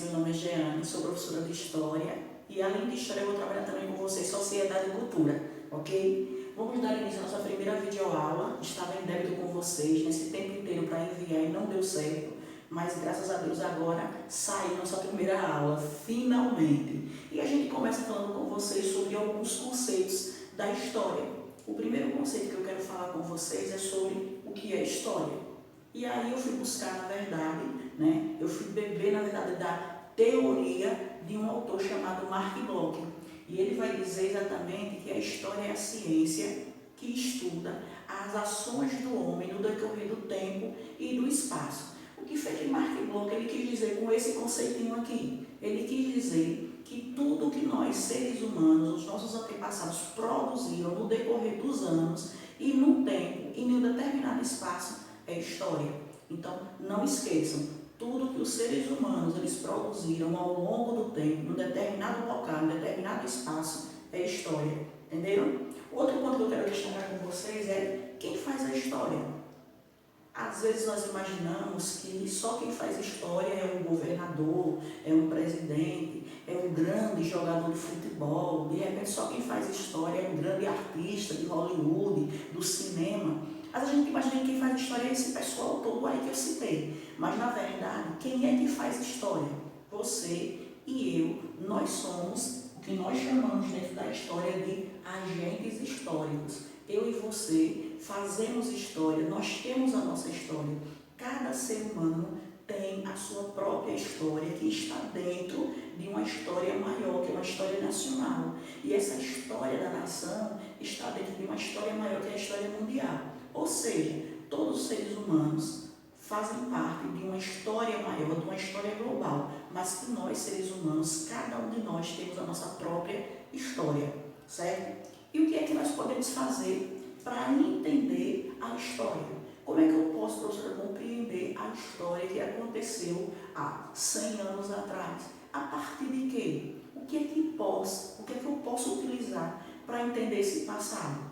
meu nome é Jeane, sou professora de História e além de História eu vou trabalhar também com vocês Sociedade e Cultura, ok? Vamos dar início à nossa primeira videoaula. Estava em débito com vocês nesse tempo inteiro para enviar e não deu certo, mas graças a Deus agora saiu nossa primeira aula, finalmente. E a gente começa falando com vocês sobre alguns conceitos da história. O primeiro conceito que eu quero falar com vocês é sobre o que é história. E aí eu fui buscar, na verdade, eu fui beber, na verdade, da teoria de um autor chamado Mark Bloch. E ele vai dizer exatamente que a história é a ciência que estuda as ações do homem no decorrer do tempo e do espaço. O que foi que Mark Bloch ele quis dizer com esse conceitinho aqui? Ele quis dizer que tudo que nós, seres humanos, os nossos antepassados produziram no decorrer dos anos e num tempo e em um determinado espaço é história. Então, não esqueçam, tudo que os seres humanos eles produziram ao longo do tempo, em um determinado local, em um determinado espaço, é história. Entenderam? Outro ponto que eu quero destacar com vocês é quem faz a história. Às vezes nós imaginamos que só quem faz história é um governador, é um presidente, é um grande jogador de futebol, de repente só quem faz história é um grande artista de Hollywood, do cinema. Mas a gente imagina que quem faz história é esse pessoal todo aí que eu citei. Mas na verdade, quem é que faz história? Você e eu, nós somos o que nós chamamos dentro da história de agentes históricos. Eu e você fazemos história, nós temos a nossa história. Cada ser humano tem a sua própria história que está dentro de uma história maior, que é uma história nacional. E essa história da nação está dentro de uma história maior, que é a história mundial. Ou seja, todos os seres humanos fazem parte de uma história maior, de uma história global, mas que nós, seres humanos, cada um de nós temos a nossa própria história, certo? E o que é que nós podemos fazer para entender a história? Como é que eu posso, professora, compreender a história que aconteceu há 100 anos atrás? A partir de quê? O que é que eu posso utilizar para entender esse passado?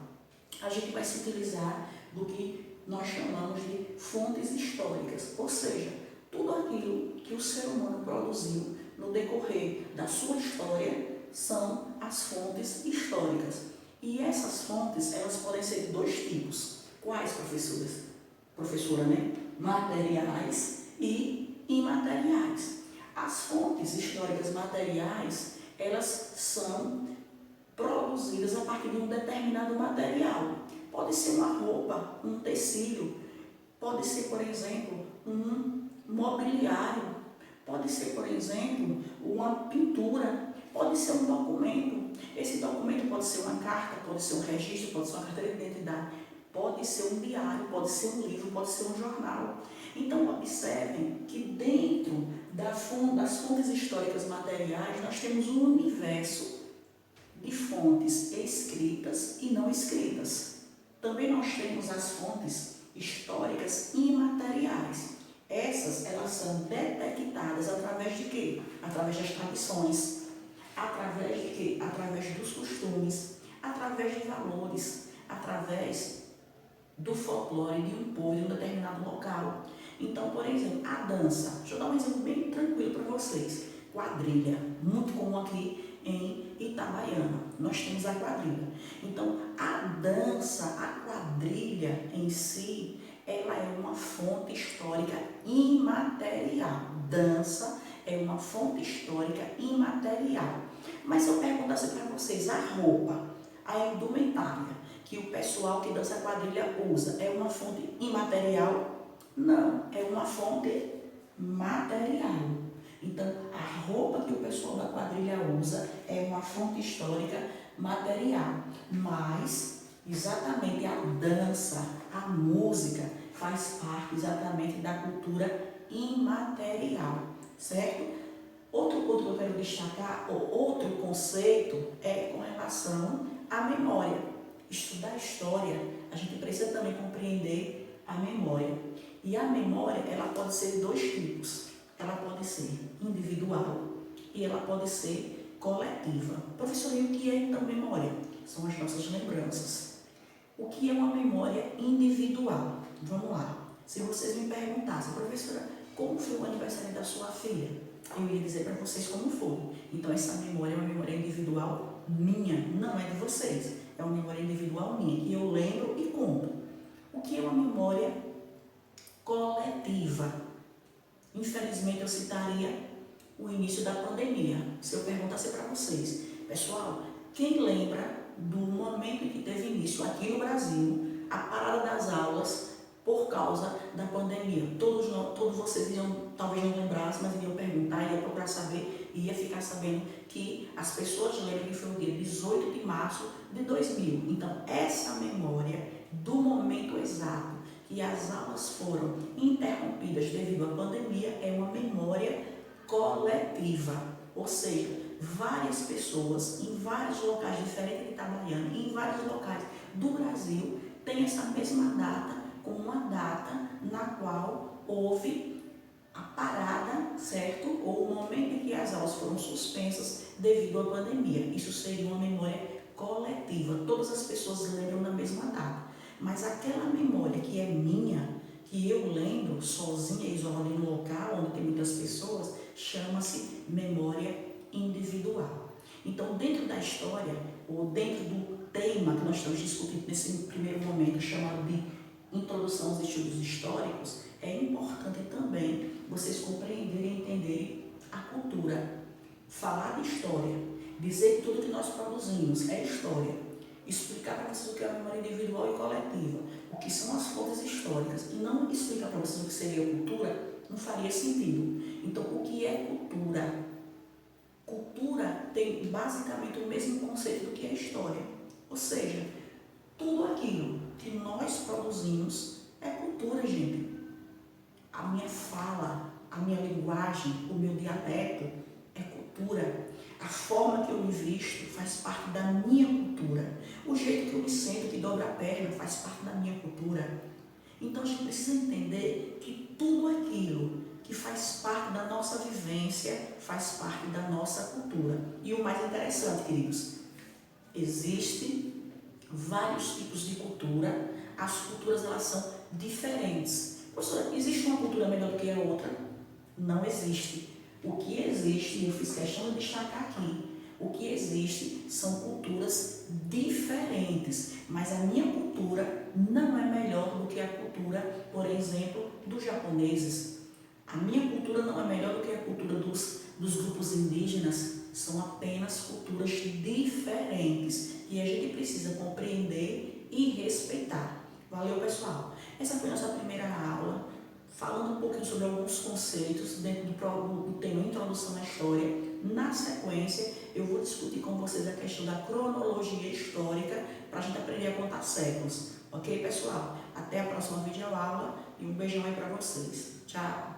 A gente vai se utilizar do que nós chamamos de fontes históricas, ou seja, tudo aquilo que o ser humano produziu no decorrer da sua história são as fontes históricas. E essas fontes, elas podem ser de dois tipos. Quais, professoras? Professora, Materiais e imateriais. As fontes históricas materiais, elas são produzidas a partir de um determinado material. Pode ser uma roupa, um tecido, pode ser, por exemplo, um mobiliário, pode ser, por exemplo, uma pintura, pode ser um documento. Esse documento pode ser uma carta, pode ser um registro, pode ser uma carteira de identidade, pode ser um diário, pode ser um livro, pode ser um jornal. Então, observem que dentro das fontes históricas materiais, nós temos um universo de fontes escritas e não escritas. Também nós temos as fontes históricas imateriais. Essas, elas são detectadas através de quê? Através das tradições. Através de quê? Através dos costumes, através de valores, através do folclore de um povo, de um determinado local. Então, por exemplo, a dança. Deixa eu dar um exemplo bem tranquilo para vocês. Quadrilha, muito comum aqui em Itabaiana. Nós temos a quadrilha. Então, a dança, a quadrilha em si, ela é uma fonte histórica imaterial. Dança é uma fonte histórica imaterial. Mas se eu perguntasse para vocês, a roupa, a indumentária que o pessoal que dança quadrilha usa, é uma fonte imaterial? Não, é uma fonte material. Então, a roupa que o pessoal da quadrilha usa é uma fonte histórica material. Mas, exatamente, a dança, a música, faz parte exatamente da cultura imaterial, certo? Outro ponto que eu quero destacar, ou outro conceito, é com relação à memória. Estudar história, a gente precisa também compreender a memória. E a memória, ela pode ser de dois tipos. Ela pode ser individual e ela pode ser coletiva. Professor, e o que é então memória? São as nossas lembranças. O que é uma memória individual? Vamos lá. Se vocês me perguntassem, professora, como foi o aniversário da sua filha? eu ia dizer para vocês como foi. Então, essa memória é uma memória individual minha, não é de vocês. É uma memória individual minha, que eu lembro e conto. O que é uma memória coletiva? Infelizmente, eu citaria o início da pandemia. Se eu perguntasse para vocês, pessoal, quem lembra do momento em que teve início aqui no Brasil a parada das aulas por causa da pandemia? Todos vocês iriam, talvez não lembrassem, mas iriam perguntar, iriam procurar saber, e ia ficar sabendo que as pessoas lembram que foi o dia 18 de março de 2000. Então, essa memória do momento exato que as aulas foram interrompidas devido à pandemia é uma memória coletiva, ou seja, várias pessoas em vários locais diferentes de Itabaiana, em vários locais do Brasil, têm essa mesma data como uma data na qual houve a parada, certo? Ou o momento em que as aulas foram suspensas devido à pandemia. Isso seria uma memória coletiva, todas as pessoas lembram na mesma data. Mas aquela memória que é minha, que eu lembro sozinha, isolada em um local onde tem muitas pessoas, chama-se memória individual. Então, dentro da história, ou dentro do tema que nós estamos discutindo nesse primeiro momento, chamado de Introdução aos Estudos Históricos, é importante também vocês compreenderem e entenderem a cultura. Falar de história, dizer que tudo que nós produzimos é história, explicar para vocês o que é a memória individual e coletiva, o que são as fontes históricas, e não explicar para vocês o que seria cultura, não faria sentido. Então, o que é cultura? Cultura tem basicamente o mesmo conceito do que é história. Ou seja, tudo aquilo que nós produzimos é cultura, gente. A minha fala, a minha linguagem, o meu dialeto é cultura. A forma que eu me visto faz parte da minha cultura. O jeito que eu me sento, que dobra a perna, faz parte da minha cultura. Então a gente precisa entender que tudo aquilo que faz parte da nossa vivência faz parte da nossa cultura. E o mais interessante, queridos, existem vários tipos de cultura. As culturas, elas são diferentes. Professora, existe uma cultura melhor do que a outra? Não existe. O que existe, e eu fiz questão de destacar aqui, o que existe são culturas diferentes, mas a minha cultura não é melhor do que a cultura, por exemplo, dos japoneses. A minha cultura não é melhor do que a cultura dos grupos indígenas, são apenas culturas diferentes e a gente precisa compreender e respeitar. Valeu, pessoal? Essa foi a nossa primeira aula, falando um pouquinho sobre alguns conceitos dentro do tema Introdução à História. Na sequência, eu vou discutir com vocês a questão da cronologia histórica para a gente aprender a contar séculos. Ok, pessoal? Até a próxima videoaula e um beijão aí para vocês. Tchau!